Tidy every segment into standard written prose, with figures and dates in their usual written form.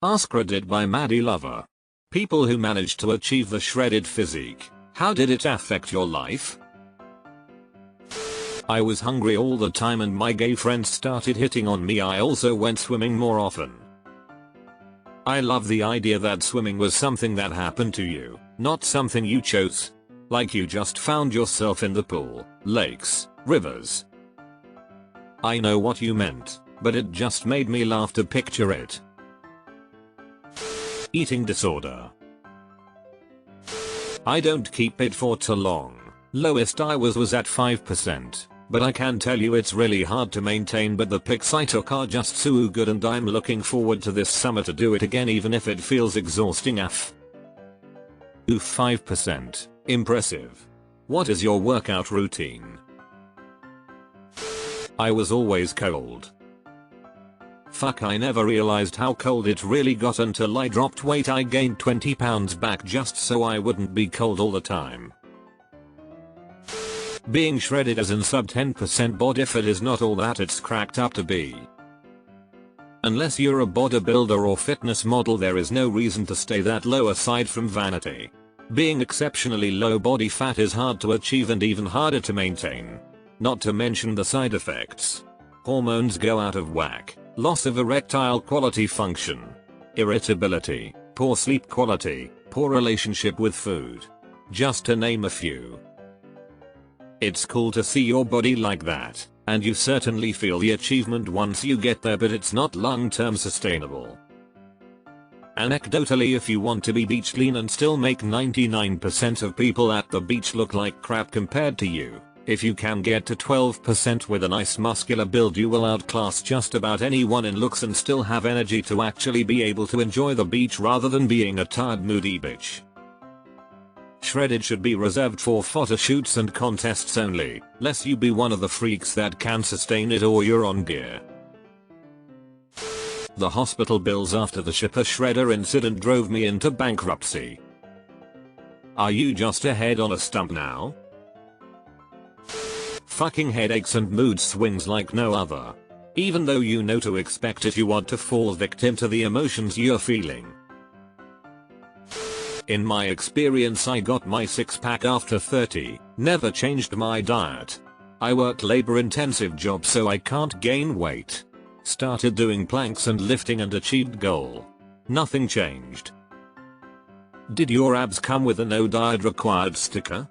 AskReddit by Maddie Lover. People who managed to achieve the shredded physique. How did it affect your life? I was hungry all the time and my gay friends started hitting on me. I also went swimming more often. I love the idea that swimming was something that happened to you, not something you chose. Like you just found yourself in the pool, lakes, rivers. I know what you meant, but it just made me laugh to picture it. Eating disorder. I don't keep it for too long. Lowest I was at 5%, but I can tell you it's really hard to maintain, but the pics I took are just so good and I'm looking forward to this summer to do it again even if it feels exhausting af. Oof, 5%. Impressive. What is your workout routine? I was always cold. Fuck, I never realized how cold it really got until I dropped weight. I gained 20 pounds back just so I wouldn't be cold all the time. Being shredded as in sub 10% body fat is not all that it's cracked up to be. Unless you're a bodybuilder or fitness model, there is no reason to stay that low aside from vanity. Being exceptionally low body fat is hard to achieve and even harder to maintain. Not to mention the side effects. Hormones go out of whack, loss of erectile quality function, irritability, poor sleep quality, poor relationship with food. Just to name a few. It's cool to see your body like that, and you certainly feel the achievement once you get there, but it's not long-term sustainable. Anecdotally, if you want to be beach lean and still make 99% of people at the beach look like crap compared to you, if you can get to 12% with a nice muscular build, you will outclass just about anyone in looks and still have energy to actually be able to enjoy the beach rather than being a tired moody bitch. Shredded should be reserved for photo shoots and contests only, lest you be one of the freaks that can sustain it or you're on gear. The hospital bills after the shipper shredder incident drove me into bankruptcy. Are you just a head on a stump now? Fucking headaches and mood swings like no other. Even though you know to expect if you want to fall victim to the emotions you're feeling. In my experience, I got my six-pack after 30, never changed my diet. I worked labor-intensive jobs so I can't gain weight. Started doing planks and lifting and achieved goal. Nothing changed. Did your abs come with a no diet required sticker?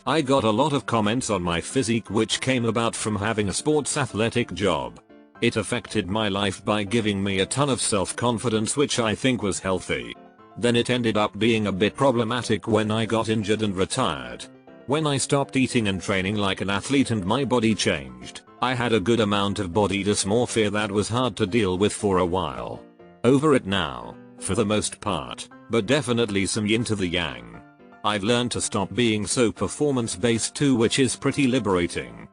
I got a lot of comments on my physique, which came about from having a sports athletic job. It affected my life by giving me a ton of self-confidence, which I think was healthy. Then it ended up being a bit problematic when I got injured and retired. When I stopped eating and training like an athlete and my body changed, I had a good amount of body dysmorphia that was hard to deal with for a while. Over it now, for the most part, but definitely some yin to the yang. I've learned to stop being so performance based too, which is pretty liberating.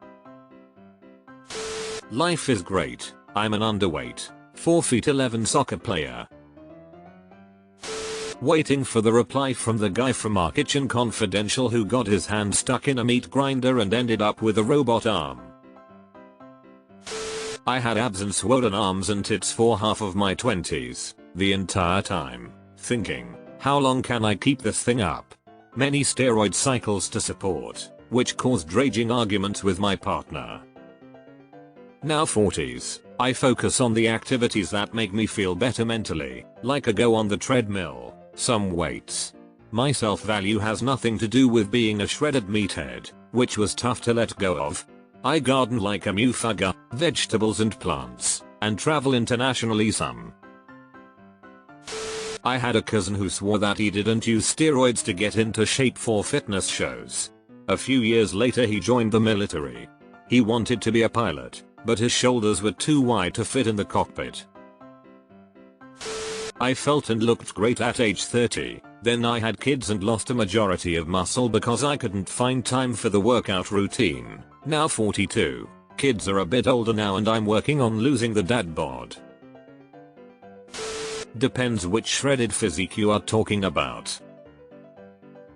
Life is great. I'm an underweight, 4'11" soccer player. Waiting for the reply from the guy from our Kitchen Confidential who got his hand stuck in a meat grinder and ended up with a robot arm. I had abs and swollen arms and tits for half of my 20s, the entire time, thinking, how long can I keep this thing up? Many steroid cycles to support, which caused raging arguments with my partner. Now 40s, I focus on the activities that make me feel better mentally, like a go on the treadmill, some weights. My self-value has nothing to do with being a shredded meathead, which was tough to let go of. I garden like a mufagger, vegetables and plants, and travel internationally some. I had a cousin who swore that he didn't use steroids to get into shape for fitness shows. A few years later he joined the military. He wanted to be a pilot, but his shoulders were too wide to fit in the cockpit. I felt and looked great at age 30, then I had kids and lost a majority of muscle because I couldn't find time for the workout routine. Now 42, kids are a bit older now and I'm working on losing the dad bod. Depends which shredded physique you are talking about.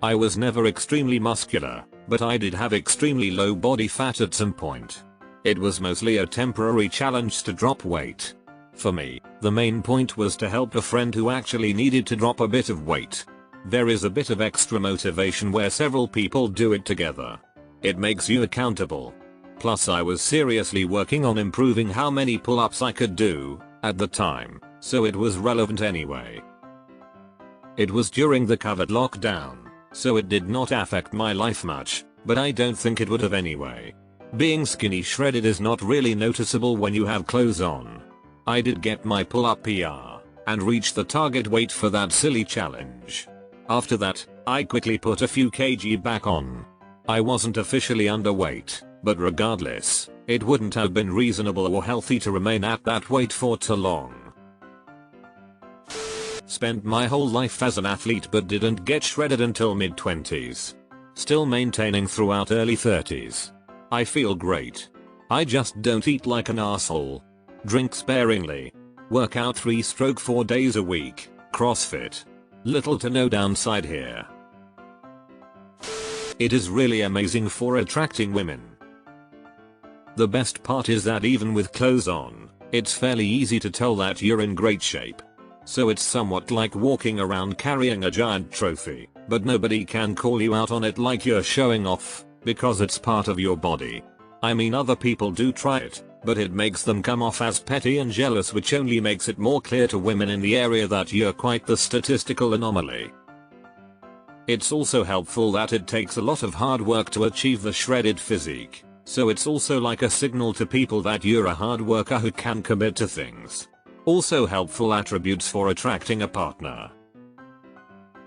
I was never extremely muscular, but I did have extremely low body fat at some point. It was mostly a temporary challenge to drop weight. For me, the main point was to help a friend who actually needed to drop a bit of weight. There is a bit of extra motivation where several people do it together. It makes you accountable. Plus I was seriously working on improving how many pull-ups I could do at the time, so it was relevant anyway. It was during the COVID lockdown, so it did not affect my life much, but I don't think it would have anyway. Being skinny shredded is not really noticeable when you have clothes on. I did get my pull-up PR and reach the target weight for that silly challenge. After that, I quickly put a few kg back on. I wasn't officially underweight, but regardless, it wouldn't have been reasonable or healthy to remain at that weight for too long. Spent my whole life as an athlete but didn't get shredded until mid-20s. Still maintaining throughout early 30s. I feel great. I just don't eat like an asshole. Drink sparingly. Work out 3/4 days a week. CrossFit. Little to no downside here. It is really amazing for attracting women. The best part is that even with clothes on, it's fairly easy to tell that you're in great shape. So it's somewhat like walking around carrying a giant trophy, but nobody can call you out on it like you're showing off, because it's part of your body. I mean, other people do try it, but it makes them come off as petty and jealous, which only makes it more clear to women in the area that you're quite the statistical anomaly. It's also helpful that it takes a lot of hard work to achieve the shredded physique, so it's also like a signal to people that you're a hard worker who can commit to things. Also helpful attributes for attracting a partner.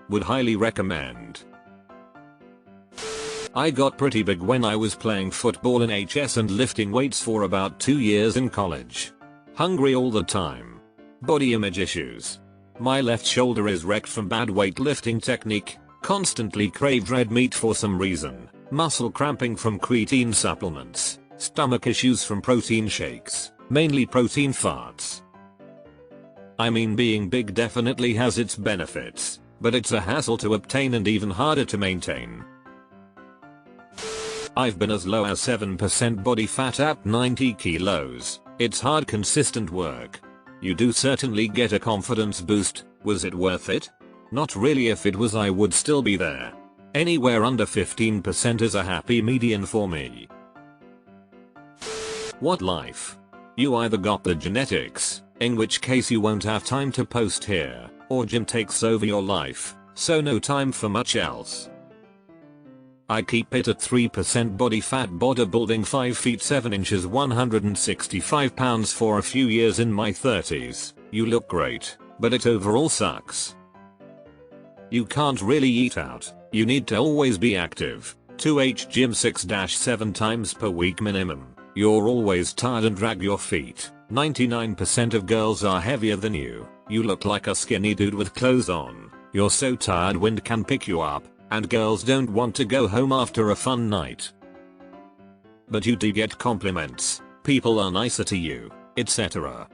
Would highly recommend. I got pretty big when I was playing football in HS and lifting weights for about 2 years in college. Hungry all the time. Body image issues. My left shoulder is wrecked from bad weightlifting technique. Constantly craved red meat for some reason. Muscle cramping from creatine supplements. Stomach issues from protein shakes. Mainly protein farts. I mean, being big definitely has its benefits, but it's a hassle to obtain and even harder to maintain. I've been as low as 7% body fat at 90 kilos. It's hard, consistent work. You do certainly get a confidence boost. Was it worth it? Not really. If it was, I would still be there. Anywhere under 15% is a happy median for me. What life? You either got the genetics, in which case you won't have time to post here, or gym takes over your life, so no time for much else. I keep it at 3% body fat bodybuilding, 5 feet 7 inches, 165 pounds for a few years in my 30s. You look great, but it overall sucks. You can't really eat out. You need to always be active. 2H gym 6-7 times per week minimum. You're always tired and drag your feet. 99% of girls are heavier than you. You look like a skinny dude with clothes on. You're so tired wind can pick you up, and girls don't want to go home after a fun night. But you do get compliments. People are nicer to you, etc.